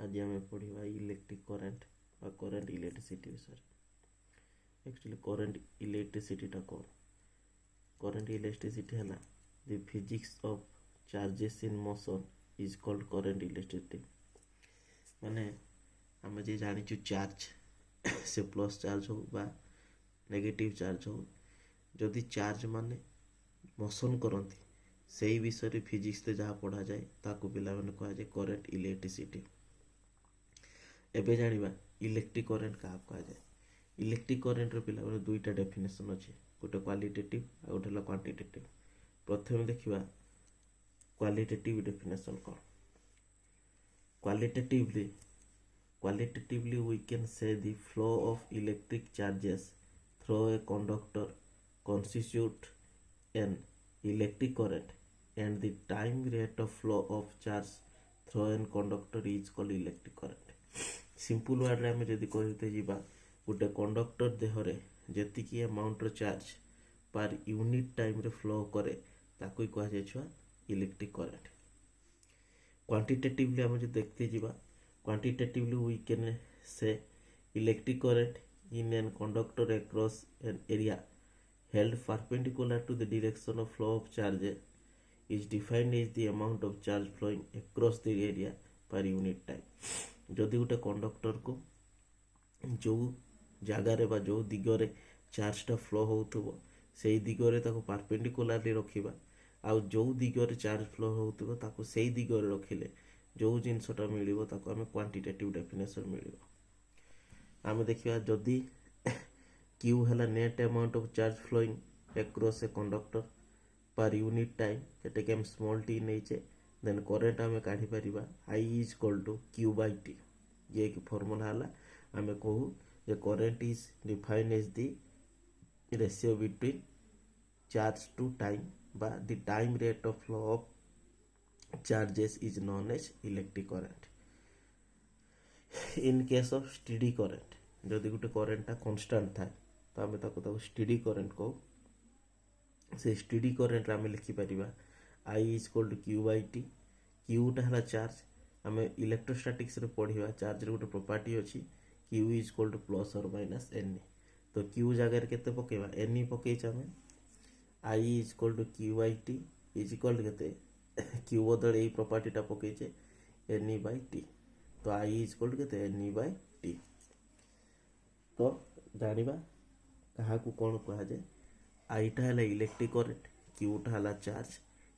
आज आम पढ़ा इलेक्ट्रिक करेन्ट करेन्ट इलेक्ट्रिसिटी विषय। एक्चुअली करेन्ट इलेक्ट्रिसिटीटा कौन? करेन्ट इलेक्ट्रिसिटी है the physics of charges in motion is called current electricity. माने आम जे जाचु चार्ज से प्लस चार्ज हो बा नेगेटिव चार्ज हो, जदि चार्ज माने मोशन करती से विषय फिजिक्स जहाँ पढ़ा जाए ताकू पिला माने कहा जाए करेन्ट इलेक्ट्रिसिटी। एबे जानिबा इलेक्ट्रिक करेन्ट क्या कहा जाए। इलेक्ट्रिक करेन्ट रो पिला माने दुईटा डेफिनेशन अच्छे, गोटे क्वालिटेटिव आ गोटे हला क्वांटिटेटिव। प्रथम देखिबा क्वालिटेटिव डेफिनेशन कौन। Qualitatively we can say the flow of electric charges through a conductor constitute an electric current and the time rate of flow of charge through an conductor is called electric current. Simple word आम जदि कहते जीवा गोटे conductor देहरे जेतिकी amount charge per unit time रे flow करे ताकू कह जाए छुआ इलेक्ट्रिक करंट। क्वांटिटेटिवली आम जो देखते जीवा quantitatively we can say electric current in an conductor across an area held perpendicular to the direction of flow of charge is defined as the amount of charge flowing across the area per unit time. जदि गोटे conductor को जो जगार बा जो दिगरे चार्जटा flow होउथबो सेई दिगरे ताको परपेंडिकुलारली रखिबा आ जो दिगरे चार्ज फ्लो होउथबो ताको सेई दिगरे रखिले जो जिनसटा मिलिबो ताको आमे क्वांटिटेटिव डेफिनेशन मिलिबो। आमे देखिबा जदि Q है net amount of charge flowing across a conductor per unit time जेटे कि हम स्मॉल टी नहीं देन करेन्ट आम काढ़ी पारिबा I is equal to Q by T। ये कि फॉर्मूला है आम कहू जे current is defined as the ratio between charge to time बा the time rate of flow of charges is known as electric current. In case of steady current जदि गोटे करेन्टटा constant थाए तो आम ताको स्टेडी करेन्ट कहू। से स्टेडी करेन्ट आम लिखिपर I is equal to Q by T। Qटा है चार्ज आम इलेक्ट्रोस्टैटिक्स रे पढ़ा चार्ज रे गोटे प्रॉपर्टी अच्छी Q is equal two plus और माइनस N। तो Q जगह केते पकेबा N पकईच आम I is equal to Q by T is equal to केते Q बदल यही प्रॉपर्टीटा पकईचे N बाय T। तो I इज इक्वल टू केते N बाय T। तो जानिबा कहा को कौन कहा जाए। आईटा है इलेक्ट्रिक करेन्ट, क्यूटा है चार्ज,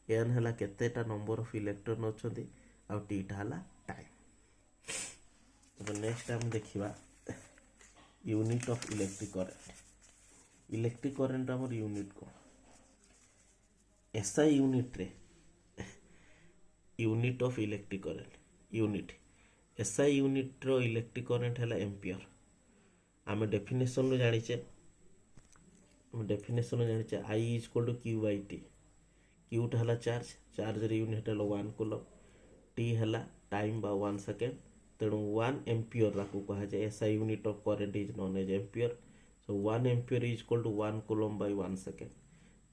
एन है केतेटा नंबर ऑफ इलेक्ट्रॉन अच्छे आ टीटा है टाइम। तो नेक्स्ट आम देखा unit of electric current. Electric current आमर यूनिट कौन एसआई यूनिट रे unit of electric current unit SI unit रो इलेक्ट्रिक करेन्ट है एम्पियर। आम डेफिनेशन जाचे I is equal to Q by T। Qटा है चार्ज, चार्ज रे यूनिट है 1 कूलम, T है टाइम बा 1 सेकेंड, तेणु 1 एम्पियर राकू कहा जाए। SI unit of current is known as ampere. So 1 ampere is equal to 1 coulomb by 1 second.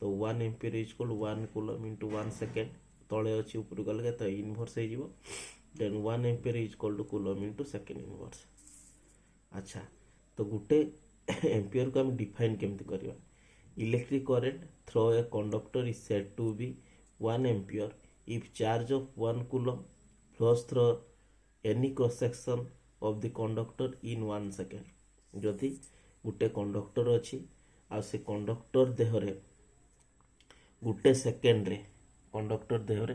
तो 1 ampere is equal to 1 coulomb into 1 second तले अच्छी ऊपर गले तो इनवर्स हो then 1 ampere is equal to coulomb into second inverse. अच्छा तो गोटे एम्पियर को हम डिफाइन केमती करवा। Electric current through a conductor is said to be 1 ampere if charge of 1 coulomb flows through any cross section of the conductor in 1 second. जदि गोटे conductor अच्छी आ से कंडक्टर देहरे गोटे सेकेंड रे कंडक्टर देहरे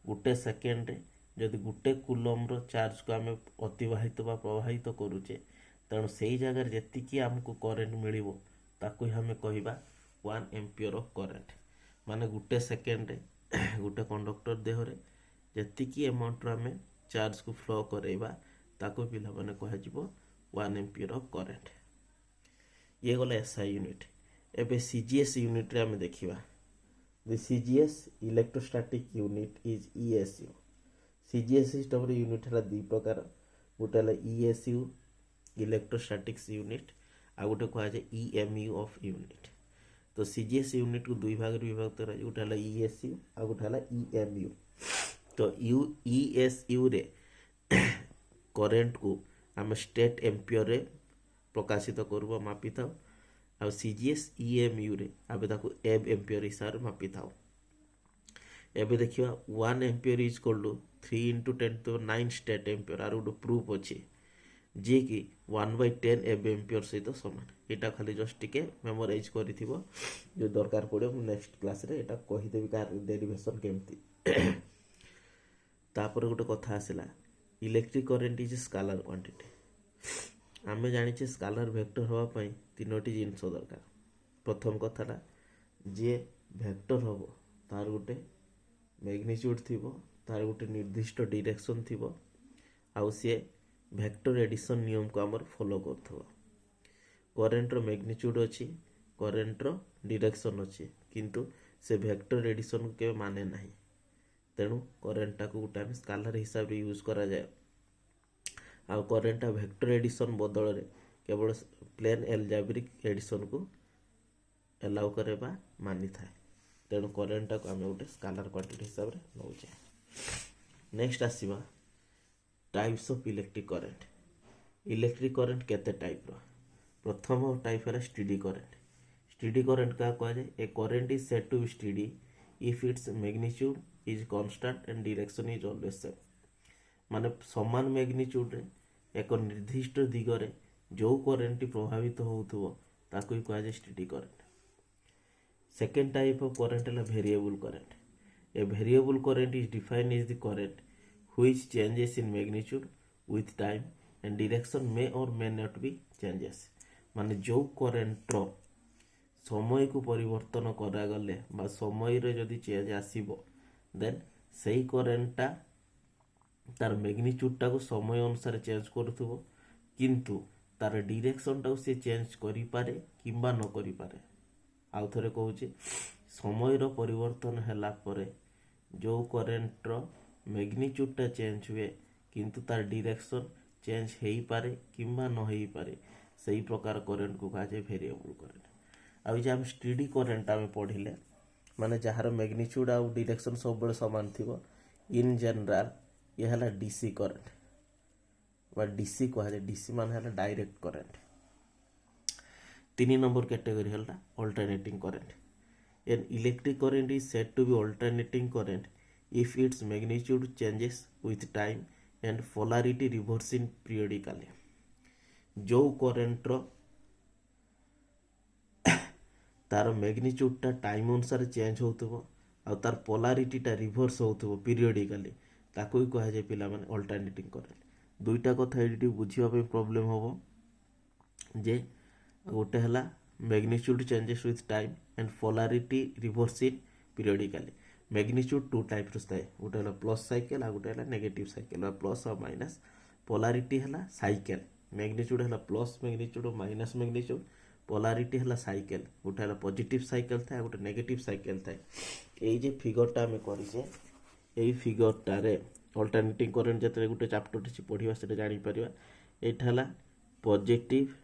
गोटे सेकेंड रे जदि गोटे कूलम रो चार्ज को आम अतिवाहित बा प्रवाहित करुचे तेणु से जगह जी आमको करेन्ट मिलिबो ताकू हमें कहवा 1 एम्पियर ऑफ करेन्ट। माने गोटे सेकेंड गोटे कंडक्टर देहरे जी अमाउंट आम चार्ज को फ्लो करवा ताकू पिला माने कह 1 एम्पियर ऑफ करेन्ट। ये गला एसआई यूनिट। एबे सीजीएस यूनिट रे आम देखिबा the CGS electrostatic unit is ESU। CGS system रे यूनिट है दु प्रकार, गोटे है ESU इलेक्ट्रोस्टैटिक्स यूनिट आ गोटे कह जाए EMU ऑफ यूनिट। तो सीजीएस यूनिट को दुई भाग विभक्त कर गोटे है ESU आ गोटे है EMU। तो ESU रे करेन्ट को आम स्टेट एम्पियर रे प्रकाशित करू मापी था आ सीजीएस ईएमयू रे आबे ताको एब एम्पियर हिसाब से मापी था। एबे देखिए 1 ampere is equal to 3 into 10⁹ stat ampere आर गोटे प्रूफ अच्छे जी कि 1/10 एब एम्पियर सहित सामान यहाँ खाली जस्ट टिके मेमोराइज कर जो दरकार पड़े नेक्स्ट क्लास रे एटा कहीदेवी कार डेरिवेशन केमती। तापर गोटे कथा आसला electric current is scalar quantity. आम जाने स्केलर वेक्टर हाँपाई 3टी जिनस दरकार। प्रथम कथाटा जे वेक्टर हम तार गोटे मैग्नीट्यूड थिबो तार गोटे निर्दिष्ट डायरेक्शन थिबो आउ सी वेक्टर एडिशन नियम को आमर फॉलो करथबो। करेन्ट रो मैग्नीट्यूड अच्छी करेन्ट रो डायरेक्शन अच्छी किंतु से वेक्टर एडिशन को केबे माने नाही तेणु करेन्टा को गोटे आम स्केलर हिसाब रे यूज करा जाए आउ करेन्टा वेक्टर एडिशन बदल रे केवल प्लेन एल्जेब्रिक एडिशन को एलाउ करेबा मानी थाए तेणु करेन्टा को आम गोटे स्केलर क्वांटिटी हिसाब रे नौचे। नेक्स्ट आसीबा types of electric current. Electric current केते टाइप रो। प्रथम टाइप है स्टेडी करेन्ट। स्टेडी करेन्ट क्या कहा जाए a current is said to be steady if its magnitude is constant and direction is always same. माने समान मैग्नीट्यूड रे एक निर्दिष्ट दिगरे जो करेन्ट प्रभावित होउथबो ताको ही कहा जाए steady current. Second type of current है variable current. A variable current is defined as the current which changes in magnitude with time and direction may or may not be changes। माने जो current रो समय को परिवर्तन करा गले बा समय रे जदि चेंज आसीबो देन सेही करेन्टटा तार मैग्नीट्यूड टा को समय अनुसार चेंज करूथबो किंतु तार डायरेक्शन टा से चेंज करि पारे किंबा न करि पारे। आउ थरे कहूची समय रो परिवर्तन हैला परे जो करेन्ट रो मैग्नीट्यूडटा चेंज हुए किंतु तार डायरेक्शन चेंज हो पारे किंबा न हो पारे सही प्रकार करेन्ट को कहा जाए वेरिएबल करेन्ट। आ आम स्टेडी करेन्ट आम पढ़िले माने जार मैग्नीट्यूड आउ डायरेक्शन सब सामान थी इन जनरल यह है डीसी करेन्ट बा डीसी कहा जाए डीसी मान है डायरेक्ट करेन्ट। 3 नंबर कैटेगरी है alternating current. An electric current is said to be alternating current if its magnitude changes with time and polarity reversing periodically। जो current रो तार मैग्नीट्यूड टा time अनुसार चेंज होतबो आ तार पोलारिटी टा reverse होतबो periodically ताको ही कहा जाए पिला माने अल्टरनेटिंग करेन्ट। दुईटा कथा एडी बुझिबा पे प्रॉब्लम होबो जे गोटे हला magnitude changes with time and polarity reversing periodically. Magnitude 2 type थाए गोटे है प्लस साइकेल आ गोटे है नेगेटिव साइकेल प्लस और माइनस। पोलारिटी है साइकेल मैग्नीट्यूड है प्लस मैग्नीट्यूड और माइनस मैग्नीट्यूड। पोलारिटी है साइकेल गोटे है पॉजिटिव साइकेल थाए गोटे नेगेटिव साइकेल थाए। ये जे फिगरटा आम करिसे यही फिगरटारे अल्टरनेटिंग करेन्ट जतरे गोटे चैप्टर टी पढ़िबा सेटा जानि परिबा। एटा हला पॉजिटिव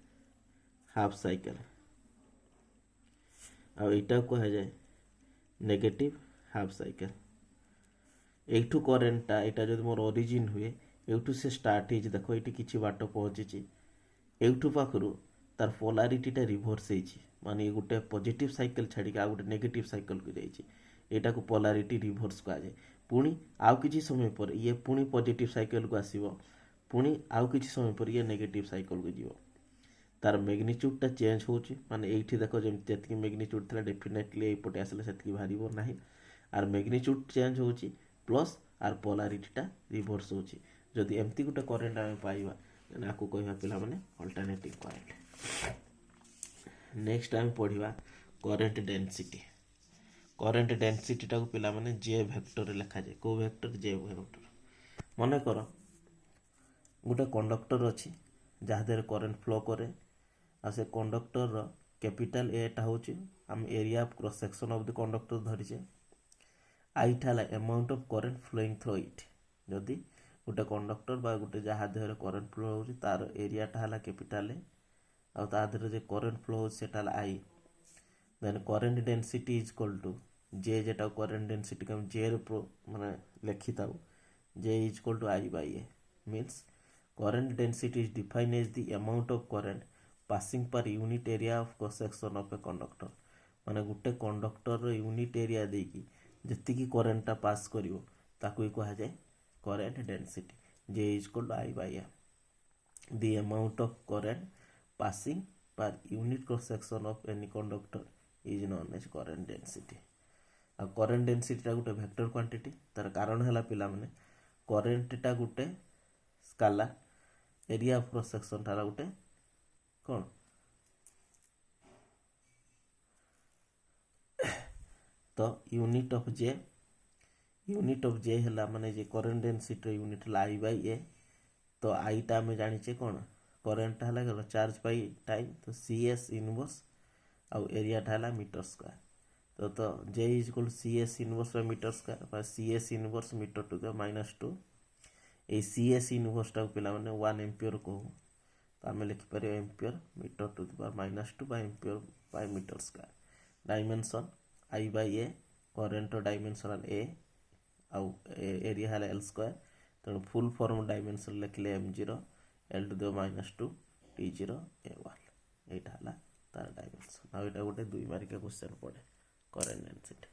हाफ साइकेल आ एटा कहा जाए नेगेटिव हाफ साइकेल। एठू करेन्टटा एटा जदि मोर ओरिजिन हुए एठू से स्टार्ट हो देख ये किसी बाट पहुँची एठू पाखु तार पोलारिटीटा रिभर्स होती माने ये गोटे पॉजिटिव साइकेल छाड़ी आ गोटे नेगेटिव साइकेल को जाइए को पोलारिटी रिभर्स कहा जाए। पुणी आउ किसी समय पर ये पुणी पॉजिटिव साइकेल को आसीबो पुणी आउ किसी समय पर ये नेगेटिव साइकेल को जीवो तार मैग्नीट्यूडटा चेंज होची माने एठी देखो जेमति जतकी मैग्नीट्यूड थला डेफिनेटली एपटे आसले सेतकी भारीबो नाही आर मैग्नीट्यूड चेंज होची प्लस आर पोलारिटीटा रिभर्स होची। जदि एमती गोटे करेन्ट आम पाइबा देन आकु कहबा पिला माने अल्टरनेटिंग करेन्ट। नेक्स्ट आम पढ़िबा करेन्ट डेंसिटी। करेन्ट डेंसिटी टाको पिला माने जे वेक्टर लिखा जाए को वेक्टर जे वेक्टर। मन कर गोटे कंडक्टर अच्छी जहाँ देर करेन्ट फ्लो करे आ से कंडक्टर रो कैपिटल एटा होची आम area of cross section of the conductor धरिचे आईटा है amount of current flowing through it. जदि गोटे कंडक्टर बा गोटे जहाँ देहरे करेन्ट फ्लो होची तार एरियाटा है कैपिटल ए आ ता देहरे जे करेन्ट फ्लो होची सेटा है I then current density is equal to J जेटा करेन्ट डेंसिटी हम जे माने लिखि थाउ J is equal to I by A means Current density is defined as the amount of current passing per unit area of cross section of a conductor. ମାନେ ଗୋଟେ କଣ୍ଡକ୍ଟରର unit area ଦେଇକି ଯେତିକି କରେଣ୍ଟଟା pass କରିବ ତାକୁ ହିଁ କୁହାଯାଏ current density. J is equal to I by M. The amount of current passing per unit cross section of any conductor is known as current density. ଆଉ current ଡେନ୍ସିଟିଟା ଗୋଟେ ଭେକ୍ଟର କ୍ୱାଣ୍ଟିଟି. ତାର କାରଣ ହେଲା ପିଲାମାନେ କରେଣ୍ଟଟା ଗୋଟେ ସ୍କାଲାର, ଏରିଆ ଅଫ୍ କ୍ରସ୍ ସେକ୍ସନଟା ହେଲା ଗୋଟେ କ'ଣ ତ ୟୁନିଟ୍ ଅଫ୍ ଜେ ହେଲା ମାନେ ଯେ କରେଣ୍ଟ ଡେନ୍ସିଟିର ୟୁନିଟ୍ ହେଲା I by A. ତ ଆଇଟା ଆମେ ଜାଣିଛେ କ'ଣ କରେଣ୍ଟଟା ହେଲା କ'ଣ ଚାର୍ଜ ବାଇ ଟାଇମ୍, ତ CS ଇନଭର୍ସ ଆଉ ଏରିଆଟା ହେଲା ମିଟର ସ୍କୋୟାର. ତ J is equal to CS inverse by meter square বা CS inverse meter to the -2. এই CS inverseଟାକୁ ପିଲାମାନେ 1 एम्पियर କହୁ. ତ ଆମେ ଲେଖିପାରିବା ampere metre to the power -2 ବା ampere by metre square. Dimension I by A, କରେଣ୍ଟର ଡାଇମେନସନ୍ ହେଲା A ଆଉ ଏରିଆ ହେଲା L ସ୍କୋୟାର. ତେଣୁ ଫୁଲ୍ ଫର୍ମ ଡାଇମେନସନ୍ ଲେଖିଲେ M0 L to the -2 T0 A1. এইটা ହେଲା ତାର ଡାଇମେନସନ୍. ଆଉ ଏଇଟା ଗୋଟେ 2 ମାର୍କିଆ କ୍ୱେଶ୍ଚନ୍ ପଡ଼େ current density.